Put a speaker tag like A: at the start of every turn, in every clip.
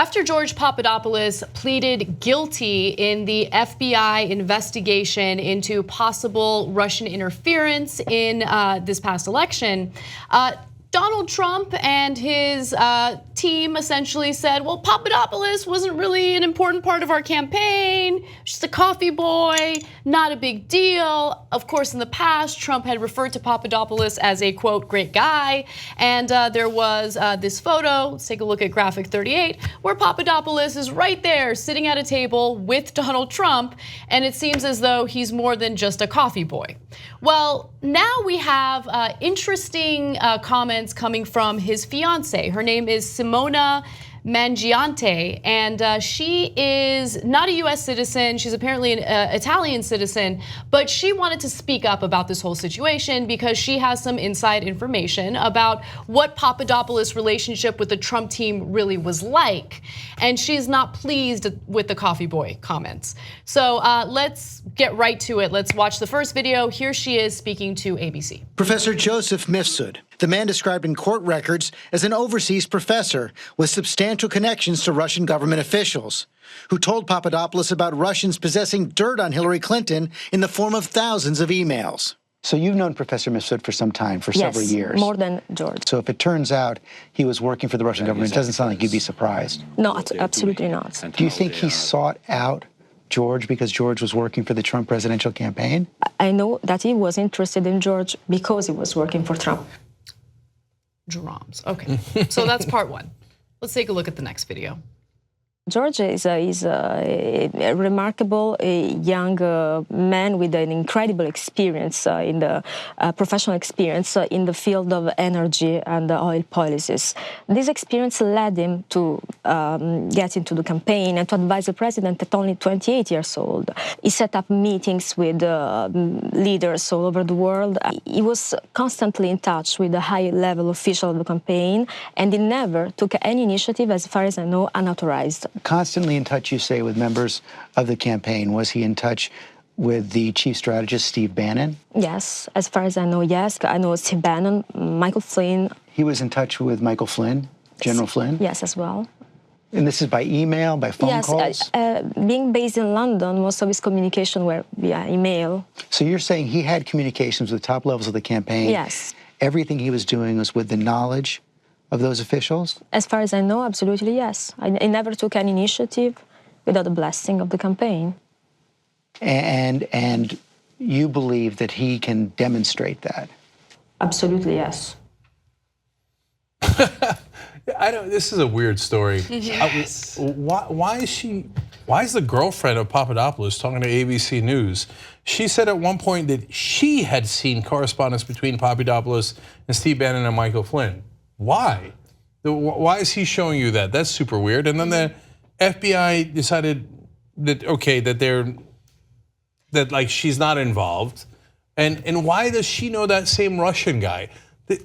A: After George Papadopoulos pleaded guilty in the FBI investigation into possible Russian interference in this past election, Donald Trump and his team essentially said, well, Papadopoulos wasn't really an important part of our campaign, just a coffee boy, not a big deal. Of course, in the past, Trump had referred to Papadopoulos as a, quote, great guy. And there was this photo, let's take a look at graphic 38, where Papadopoulos is right there sitting at a table with Donald Trump. And it seems as though he's more than just a coffee boy. Well, now we have interesting comments coming from his fiancee. Her name is Simona Mangiante, and she is not a US citizen. She's apparently an Italian citizen, but she wanted to speak up about this whole situation because she has some inside information about what Papadopoulos' relationship with the Trump team really was like. And she's not pleased with the coffee boy comments. So let's get right to it. Let's watch the first video. Here she is speaking to ABC.
B: Professor Joseph Mifsud, the man described in court records as an overseas professor with substantial connections to Russian government officials, who told Papadopoulos about Russians possessing dirt on Hillary Clinton in the form of thousands of emails. So you've known Professor Mifsud for some time, for several years.
C: More than George.
B: So if it turns out he was working for the Russian government, it doesn't sound like you'd be surprised.
C: No, absolutely not.
B: Do you think he sought out George because George was working for the Trump presidential campaign?
C: I know that he was interested in George because he was working for Trump.
A: Drums. Okay, so that's part one. Let's take a look at the next video.
C: George is a remarkable young man with an incredible experience in the professional experience in the field of energy and oil policies. This experience led him to get into the campaign and to advise the president at only 28 years old. He set up meetings with leaders all over the world. He was constantly in touch with the high-level official of the campaign, and he never took any initiative, as far as I know, unauthorized.
B: Constantly in touch, you say, with members of the campaign. Was he in touch with the chief strategist, Steve Bannon?
C: Yes, as far as I know, yes. I know Steve Bannon, Michael Flynn.
B: He was in touch with Michael Flynn, General Flynn?
C: Yes, as well.
B: And this is by email, by phone calls?
C: Yes, being based in London, most of his communication were via email.
B: So you're saying he had communications with top levels of the campaign?
C: Yes.
B: Everything he was doing was with the knowledge of those officials?
C: As far as I know, absolutely yes. I never took any initiative without the blessing of the campaign.
B: And you believe that he can demonstrate that?
C: Absolutely yes.
D: This is a weird story.
A: Yes.
D: Why is the girlfriend of Papadopoulos talking to ABC News? She said at one point that she had seen correspondence between Papadopoulos and Steve Bannon and Michael Flynn. Why? Why is he showing you that? That's super weird. And then the FBI decided that, okay, that like she's not involved. And why does she know that same Russian guy?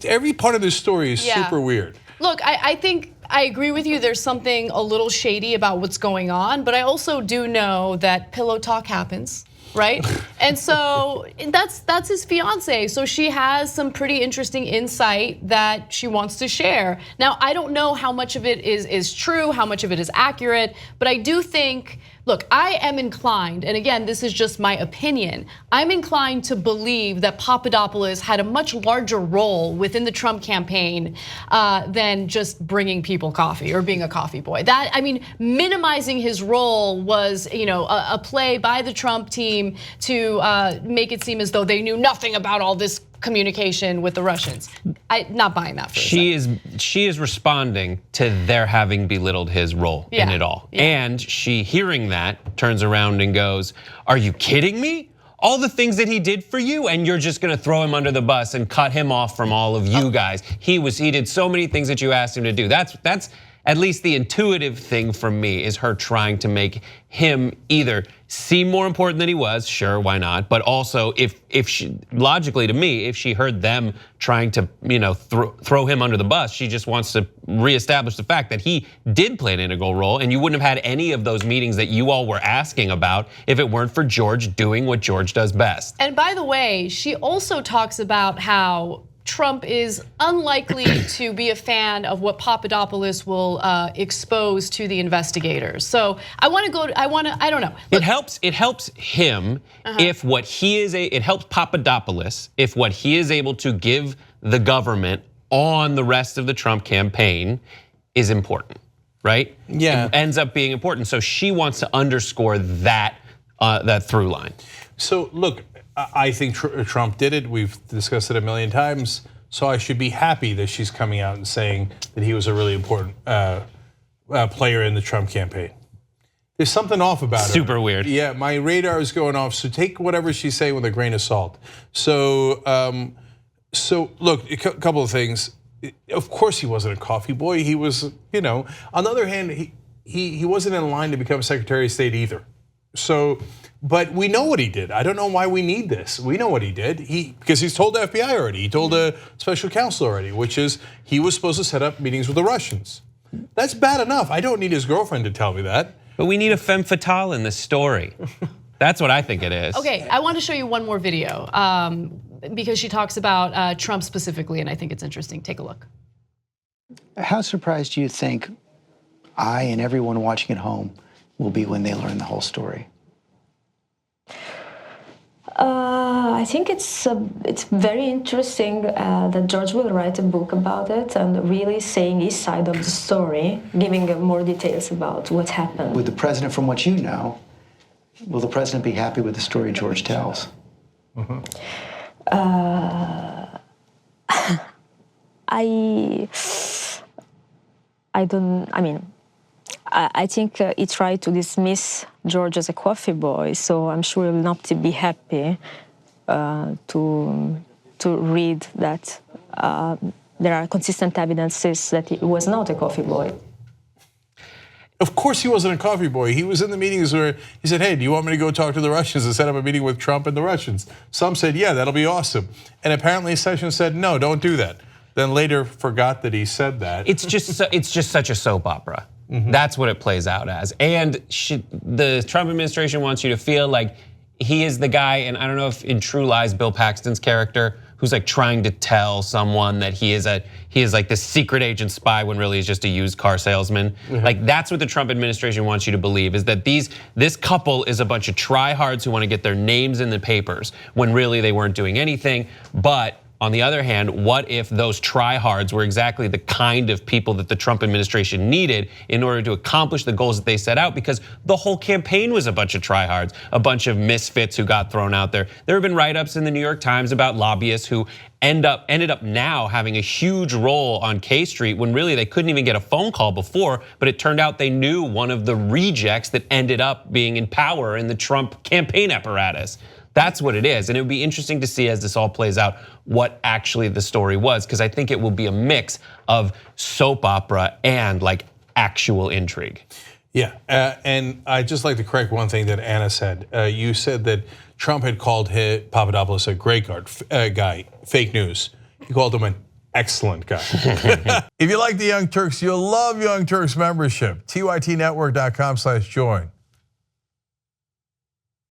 D: Every part of this story is super weird.
A: Look, I think I agree with you. There's something a little shady about what's going on, but I also do know that pillow talk happens, right? And so that's his fiance. So she has some pretty interesting insight that she wants to share. Now, I don't know how much of it is true, how much of it is accurate, but I do think, look, I am inclined, and again, this is just my opinion, I'm inclined to believe that Papadopoulos had a much larger role within the Trump campaign than just bringing people coffee or being a coffee boy. That, I mean, minimizing his role was, a play by the Trump team to make it seem as though they knew nothing about all this communication with the Russians. I'm not buying that for a second.
E: She is responding to their having belittled his role in it all. And she, hearing that, turns around and goes, "Are you kidding me? All the things that he did for you, and you're just gonna throw him under the bus and cut him off from all of you guys. He did so many things that you asked him to do." That's at least the intuitive thing from me, is her trying to make him either seem more important than he was, sure, why not? But also, if she, logically to me, if she heard them trying to throw him under the bus, she just wants to reestablish the fact that he did play an integral role, and you wouldn't have had any of those meetings that you all were asking about if it weren't for George doing what George does best.
A: And by the way, she also talks about how Trump is unlikely to be a fan of what Papadopoulos will expose to the investigators. So I don't know.
E: Look, it helps him if what he is it helps Papadopoulos if what he is able to give the government on the rest of the Trump campaign is important, right?
D: Yeah.
E: It ends up being important. So she wants to underscore that through line.
D: So look, I think Trump did it. We've discussed it a million times. So I should be happy that she's coming out and saying that he was a really important player in the Trump campaign. There's something off about her.
E: Super weird.
D: Yeah, my radar is going off. So take whatever she's saying with a grain of salt. So look, a couple of things. Of course, he wasn't a coffee boy. He was, on the other hand, he wasn't in line to become Secretary of State either. So, but we know what he did. I don't know why we need this. We know what he did. Because he's told the FBI already. He told the special counsel already, which is he was supposed to set up meetings with the Russians. That's bad enough. I don't need his girlfriend to tell me that.
E: But we need a femme fatale in this story. That's what I think it is.
A: Okay, I want to show you one more video because she talks about Trump specifically, and I think it's interesting. Take a look.
B: How surprised do you think I and everyone watching at home will be when they learn the whole story?
C: I think it's very interesting that George will write a book about it and really saying his side of the story, giving more details about what happened.
B: With the president, from what you know, will the president be happy with the story George tells?
C: I think he tried to dismiss George as a coffee boy, so I'm sure he will not be happy to read that there are consistent evidences that he was not a coffee boy.
D: Of course he wasn't a coffee boy. He was in the meetings where he said, hey, do you want me to go talk to the Russians and set up a meeting with Trump and the Russians? Some said, yeah, that'll be awesome. And apparently Sessions said, no, don't do that. Then later forgot that he said that.
E: It's just such a soap opera. That's what it plays out as. And the Trump administration wants you to feel like he is the guy, and I don't know if in True Lies, Bill Paxton's character, who's like trying to tell someone that he is like this secret agent spy when really he's just a used car salesman. Like that's what the Trump administration wants you to believe, is that this couple is a bunch of tryhards who want to get their names in the papers when really they weren't doing anything. But on the other hand, what if those tryhards were exactly the kind of people that the Trump administration needed in order to accomplish the goals that they set out? Because the whole campaign was a bunch of tryhards, a bunch of misfits who got thrown out there. There have been write-ups in the New York Times about lobbyists who ended up now having a huge role on K Street when really they couldn't even get a phone call before, but it turned out they knew one of the rejects that ended up being in power in the Trump campaign apparatus. That's what it is, and it would be interesting to see as this all plays out what actually the story was, because I think it will be a mix of soap opera and like actual intrigue.
D: Yeah, and I'd just like to correct one thing that Anna said. You said that Trump had called Papadopoulos a great guy, fake news. He called him an excellent guy. If you like the Young Turks, you'll love Young Turks membership. TYTnetwork.com/join.